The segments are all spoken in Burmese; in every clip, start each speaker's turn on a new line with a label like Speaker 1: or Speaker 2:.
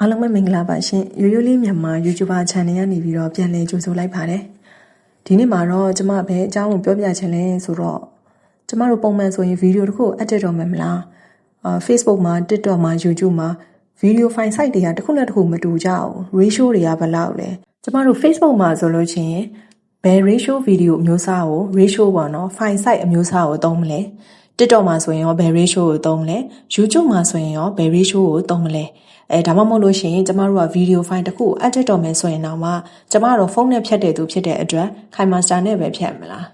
Speaker 1: အားလုံးပဲမင်္ဂလာပါရှင်ရိုးရိုးလေးမြန်မာ YouTuber Channel ကနေပြီးတော့ပြန်လည်ကြိုဆိုလိုက်ပါတယ်ဒီနေ့မှာတော့ကျမပဲအကြောင်းကိုပြောပြချင်လဲဆိုတော့ကျမတို့ပုံမှန်ဆိုရင်ဗီဒီယိုတစ်ခုအတက်တော်မယ်မလားFacebook မှာ TikTok မှာ YouTube မှာဗီဒီယိုဖိုင် site တွေကတစ်ခုနဲ့တစ်ခုမတူကြဘူး ratio တွေကဘယ်လောက်လဲကျမတို့ Facebook မှာဆိုလို့ချင်းဘယ် ratio ဗီဒီယိုအမျိုးအစားကို ratio ပေါ့နော် file site အမျိုးအစားကိုသုံးမလဲ TikTok မှာဆိုရင်ရောဘယ် ratio ကိုသုံးလဲ YouTube မှာဆိုရင်ရောဘယ် ratio ကိုသုံးမလဲဒါမှမဟုတ်လို့ရှိရင်ကျမတို့ကဗီဒီယိုဖိုင်တစ်ခု edit တော်မယ်ဆိုရင်တော့မှကျမတို့ဖုန်းနဲ့ဖြတ်တဲ့သူဖြစ်တဲ့အတွက် KineMaster နဲ့ပဲဖြတ်မလား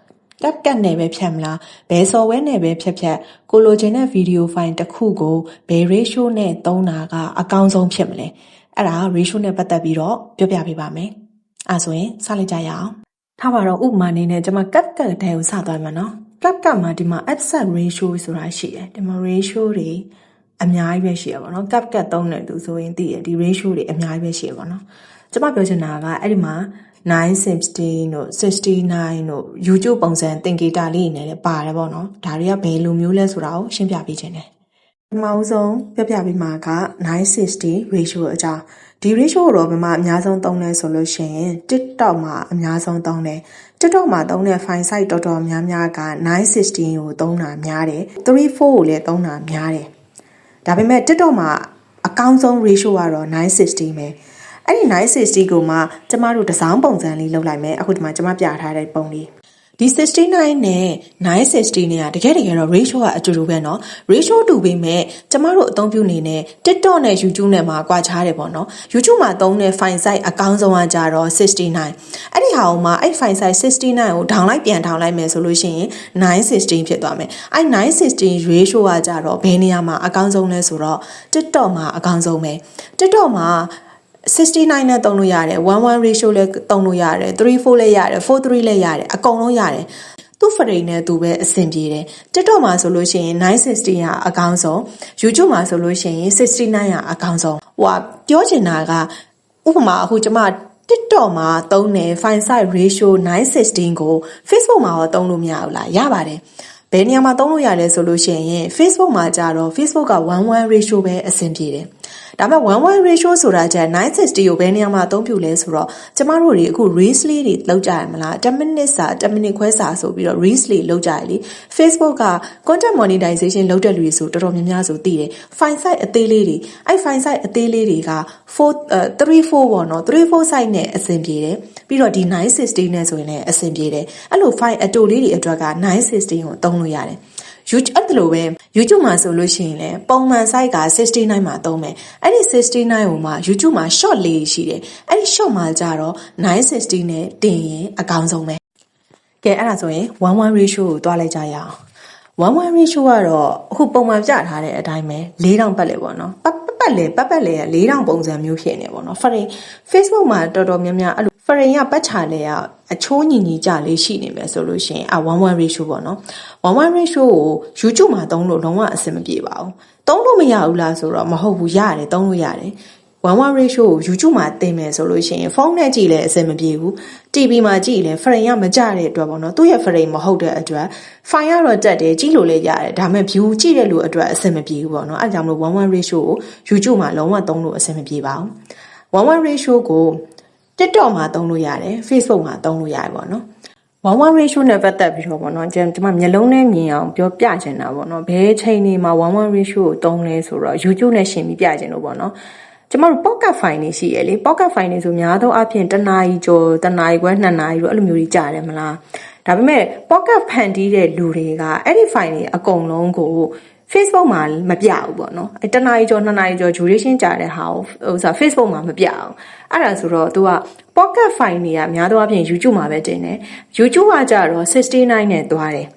Speaker 1: CapCut နဲ့ပဲဖြတ်မလားဘယ် software နဲ့ပဲဖြတ်ကိုလိုချင်တဲ့ဗီဒီယိုဖိုင်တစ်ခုကိုဘယ် ratio နဲ့သုံးတာကအကောင်းဆုံးဖြစ်မလဲအဲ့ဒါ ratio နဲ့ပတ်သက်ပြီးတော့ပြောပြပေးပါမယ်အဲ့ဆိုရင်စလိုက်ကြရအောင်ထားပါတော့ဥပမာအနေနဲ့ကျမ CapCut တဲ့ကိုစသွားမှာနော် CapCut မှာဒီမှာ aspect ratio ဆိုတာရှိတယ်ဒီမှာ ratio တွေအများကြီးပဲရှိရပါတော့ CapCut သုံးတဲ့သူဆိုရင်သိရဒီ ratio တွေအများကြီးပဲရှိရပါတော့ကျမပြောချင်တာကအဲ့ဒီမှာ916တို့69တို့ YouTube ပုံစံသင်္ကေတလေးနေလည်းပါတယ်ပေါ့နော်ဒါတွေကဘယ်လိုမျိုးလဲဆိုတာကိုရှင်းပြပေးခြင်းတယ်ပထမဆုံးပြောပြပေးမှာက960 ratio အကြောင်းဒီ ratio ကိုတော့ဘယ်မှာအများဆုံးသုံးလဲဆိုလို့ရှိရင် TikTok မှာအများဆုံးသုံးတယ် TikTok မှာသုံးတဲ့ file site တော်တော်များများက916ကိုသုံးတာများတယ်34ကိုလည်းသုံးတာများတယ်ဒါပေမဲ့ TikTok မှာအကောင်းဆုံး ratio ကတော့960ပဲအဲ့ဒီ960ကိုမှကျမတို့တစ်စောင်းပုံစံလေးလုပ်လိုက်မယ်အခုဒီမှာကျမပြထားတဲ့ပုံလေးဒီ69နဲ့960နဲ့ကတကယ်တော့ ratio ကအတူတူပဲเนาะ ratio တူပေမဲ့ကျမတို့အသုံးပြုနေနဲ့ TikTok နဲ့ YouTube နဲ့မှာကွာခြားတယ်ပေါ့เนาะ YouTube မှာသုံးတဲ့ file size အကောင်းဆုံးကကြတော့69အဲ့ဒီဟာကိုမှအဲ့ file size 69ကို down လိုက်ပြန်ထောင်လိုက်မယ်ဆိုလို့ရှိရင်916ဖြစ်သွားမယ်အဲ့916 ratio ကကြတော့ဘယ်နေရာမှာအကောင်းဆုံးလဲဆိုတော့ TikTok မှာအကောင်းဆုံးပဲ TikTok မှာ69နဲ့သုံးလို့ရတယ်11 ratio လည်းသုံးလို့ရတယ်34လည်းရတယ်43လည်းရတယ်အကုန်လုံးရတယ်သူ့ frame နဲ့သူပဲအဆင်ပြေတယ် TikTok မှာဆိုလို့ရှိရင်960ကအကောင်းဆုံး YouTube မှာဆိုလို့ရှိရင်69ကအကောင်းဆုံးပြောချင်တာကဥပမာအခုကျမ TikTok မှာသုံးတဲ့ file size ratio 916ကို Facebook မှာရောသုံးလို့မရဘူးလားရပါတယ်ဘယ်နေရာမှာသုံးလို့ရလဲဆိုလို့ရှိရင် Facebook မှာကြတော့ Facebook က11 ratio ပဲအဆင်ပြေတယ်ဒါပေမဲ့11 ratio ဆိုတာကျ960ကိုဘယ်နေရာမှာအသုံးပြုလဲဆိုတော့ကျမတို့တွေအခု reels လေးတွေလောက်ကြရမလား10 minutes စာ10 minute ခွဲစာဆိုပြီးတော့ reels လေးလောက်ကြရလေ Facebook က content monetization လုပ်တဲ့လူတွေဆိုတော်တော်များများဆိုသိတယ် file size အသေးလေးတွေအဲ့ file size အသေးလေးတွေက34ပေါ့နော်34 size နဲ့အဆင်ပြေတယ်ပြီးတော့ဒီ960နဲ့ဆိုရင်လည်းအဆင်ပြေတယ်အဲ့လို file အတူလေးတွေအတွက်က960ကိုသုံးလို့ရတယ်YouTube အဲ့လိုပဲ YouTube မှာဆိုလို့ရှိရင်လည်းပုံမှန် site က69မှာသုံးမယ်အဲ့ဒီ69ကိုမှ YouTube မှာ short လေးရှိတယ်အဲ့ဒီ short မှာကြတော့960နဲ့တင်ရင်အကောင်းဆုံးပဲကဲအဲ့ဒါဆိုရင်11 ratio ကိုတွားလိုက်ကြရအောင်11 ratio ကတော့အခုပုံမှန်ပြထားတဲ့အတိုင်းပဲ4000ပတ်လေပေါ့နော်ပတ်လေက4000ပုံစံမျိုးဖြစ်နေပေါ့နော် Facebook မှာတော်တော်များများအဲ့လို frame ကပတ်ချလေကအချိုးညီကြလေးရှိနေမယ်ဆိုလို့ရှိရင်11 ratio ပေါ့နော်11 ratio ကို YouTube မှာသုံးလို့လုံးဝအဆင်မပြေပါဘူးသုံးလို့မရဘူးလားဆိုတော့မဟုတ်ဘူးရတယ်သုံးလို့ရတယ်11 ratio ကို YouTube မှာတင်မယ်ဆိုလို့ရှိရင်ဖုန်းနဲ့ကြည့်လဲအဆင်မပြေဘူး TV မှာကြည့်လဲ frame ကမကျတဲ့အတွက်ပေါ့နော်သူ့ရဲ့ frame မဟုတ်တဲ့အတွက် file ကတော့တက်တယ်ကြည့်လို့လည်းရတယ်ဒါပေမဲ့ view ကြည့်တဲ့လူအတွက်အဆင်မပြေဘူးပေါ့နော်အဲကြောင့်မလို့11 ratio ကို YouTube မှာလုံးဝသုံးလို့အဆင်မပြေပါဘူး11 ratio ကို TikTok မှာသုံးလို့ရတယ် Facebook မှာသုံးလို့ရတယ်ပေါ့နော်11 ratio နဲ့ပတ်သက်ပြီးတော့ပေါ့နော်ကျွန်မမျက်လုံးနဲ့မြင်အောင်ပြောပြချင်တာပေါ့နော်ဘယ်ချိန်နေမှာ11 ratio ကိုသုံးလဲဆိုတော့ YouTube နဲ့ရှင်းပြီးပြချင်လို့ပေါ့နော်ကျမတို့ pocket file တွေရှိရလေ pocket file တွေဆိုများသောအားဖြင့်1နာရီကျော်1နာရီခွဲ2နာရီတို့အဲ့လိုမျိုးကြီးကြာတယ်မလားဒါပေမဲ့ pocket ဖန်တီးတဲ့လူတွေကအဲ့ဒီ file တွေအကုန်လုံးကို Facebook မှာမပြဘူးပေါ့နော်အဲ1နာရီကျော်2နာရီကျော် duration ကြာတဲ့ဟာကိုFacebook မှာမပြအောင်အဲ့ဒါဆိုတော့ तू က pocket file တွေကများသောအားဖြင့် YouTube မှာပဲတင်တယ် YouTube ကကြတော့69နဲ့သွားတယ်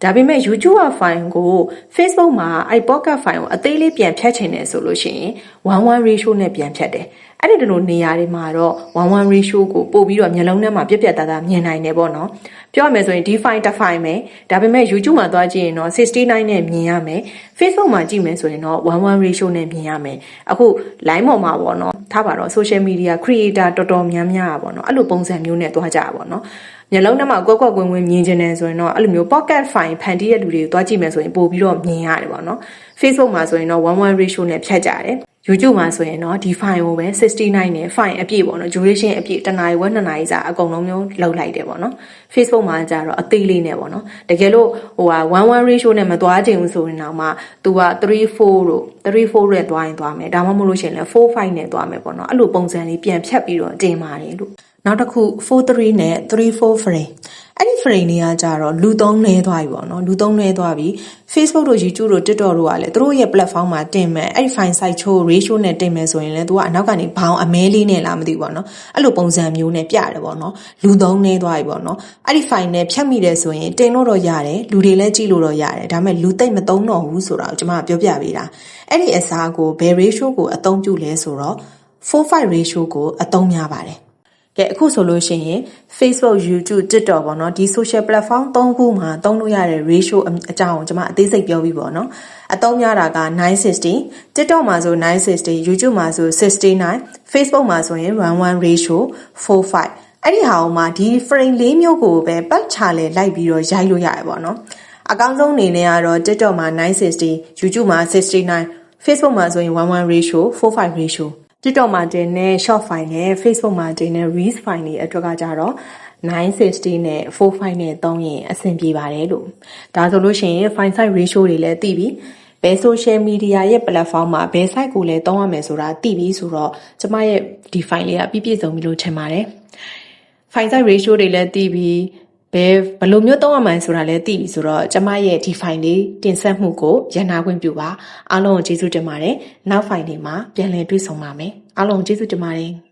Speaker 1: ဒါပေမဲ့ YouTube file ကို Facebook မှာအဲ့ pocket file ကိုအသေးလေးပြန်ဖြတ်ချင်တယ်ဆိုလို့ရှိရင်11 ratio နဲ့ပြန်ဖြတ်တယ်အဲ့ဒီလိုနေရာတွေမှာတော့11 ratio ကိုပို့ပြီးတော့မျက်လုံးထဲမှာပြက်သားမြင်နိုင်တယ်ပေါ့နော်ပြောရမယ်ဆိုရင်ဒီ file တစ် file ပဲဒါပေမဲ့ YouTube မှာသွားကြည့်ရင်တော့69နဲ့မြင်ရမယ် Facebook မှာကြည့်မယ်ဆိုရင်တော့11 ratio နဲ့မြင်ရမယ်အခု line ပေါ်မှာပေါ့နော်ထားပါတော့ social media creator တော်တော်များများပါပေါ့နော်အဲ့လိုပုံစံမျိုးနဲ့သွားကြပါပေါ့နော်မျက်လုံးထဲမှာကွက်ကွက်ဝင်မြင်ချင်တယ်ဆိုရင်တော့အဲ့လိုမျိုး pocket file ဖန်တီးတဲ့လူတွေကိုသွားကြည့်မယ်ဆိုရင်ပို့ပြီးတော့မြင်ရတယ်ပေါ့နော် Facebook မှာဆိုရင်တော့11 ratio နဲ့ဖြတ်ကြတယ် YouTube မှာဆိုရင်เนาะဒီ file ကိုပဲ69နဲ့ file အပြည့်ပေါ့နော် duration အပြည့်1နာရီဝက်2နာရီစာအကုန်လုံးမျိုးလောက်လိုက်တယ်ပေါ့နော် Facebook မှာကျတော့အသေးလေးနဲ့ပေါ့နော်တကယ်လို့1:1 ratio နဲ့မသွားချင်ဘူးဆိုရင်တော့မှ तू က3:4တို့3:4နဲ့သွားရင်သွားမယ်ဒါမှမဟုတ်လို့ရှိရင်လည်း4:5နဲ့သွားမယ်ပေါ့နော်အဲ့လိုပုံစံလေးပြန်ဖြတ်ပြီးတော့တင်ပါတယ်လို့နောက်တစ်ခု4:3နဲ့3:4 frame အဲ့ဒီ frame တွေကကြတော့လူသုံးနေသွားပြီပေါ့နော်လူသုံးနေသွားပြီ Facebook တို့ YouTube တို့ TikTok တို့ကလည်းသူတို့ရဲ့ platform မှာတင်မယ်အဲ့ဒီ file size ချိုး ratio နဲ့တင်မယ်ဆိုရင်လည်း तू ကအနောက်ကနေဘောင်အမဲလေးနဲ့လားမသိဘူးပေါ့နော်အဲ့လိုပုံစံမျိုးနဲ့ပြတယ်ပေါ့နော်လူသုံးနေသွားပြီပေါ့နော်အဲ့ဒီ file နဲ့ဖြတ်မိတယ်ဆိုရင်တင်လို့တော့ရတယ်လူတွေလည်းကြည့်လို့တော့ရတယ်ဒါပေမဲ့လူသိမ့်မသုံးတော့ဘူးဆိုတာကိုကျွန်မပြောပြပေးတာအဲ့ဒီအစားကိုဘယ် ratio ကိုအသုံးပြုလဲဆိုတော့ 4:5 ratio ကိုအသုံးများပါတယ်ကဲအခုဆိုလို့ရှိရင် Facebook, YouTube, TikTok ပေါ့နော်ဒီ social platform 3ခုမှာသုံးလို့ရတဲ့ ratio အကြောင်းကိုကျွန်မအသေးစိတ်ပြောပြီးပေါ့နော်အသုံးများတာက960 TikTok မှာဆို960 YouTube မှာဆို69 Facebook မှာဆိုရင်1:1 ratio 4:5အဲ့ဒီဟာအောင်မှာဒီ frame ၄မျိုးကိုပဲပတ်ချလဲလိုက်ပြီးတော့ရိုက်လို့ရတယ်ပေါ့နော်အကောင်းဆုံးအနေနဲ့ကတော့ TikTok မှာ960 YouTube မှာ69 Facebook မှာဆိုရင်1:1 ratio 4:5 ratio TikTok မှာတင်တဲ့ short file နဲ့ Facebook မှာတင်တဲ့ reels file တွေအတွက်ကကြတော့960နဲ့4:5နဲ့သုံးရင်အဆင်ပြေပါတယ်လို့ဒါဆိုလို့ရှိရင် file size ratio တွေလည်းသိပြီဘယ် social media ရဲ့ platform မှာဘယ် site ကိုလည်းသုံးရမယ်ဆိုတာသိပြီဆိုတော့ကျမရဲ့ဒီ file လေးကပြည့်စုံပြီလို့ထင်ပါတယ် file size ratio တွေလည်းသိပြီဘယ်လိုမျိုးသုံးရမှန်းဆိုတာလည်းသိပြီဆိုတော့ကျမရဲ့ဒီ file လေးတင်ဆက်မှုကိုရန်နာခွင့်ပြုပါအားလုံးကိုကျေးဇူးတင်ပါတယ်နောက် file လေးမှာပြန်လည်တွေ့ဆုံပါမယ်အားလုံးကိုကျေးဇူးတင်ပါတယ်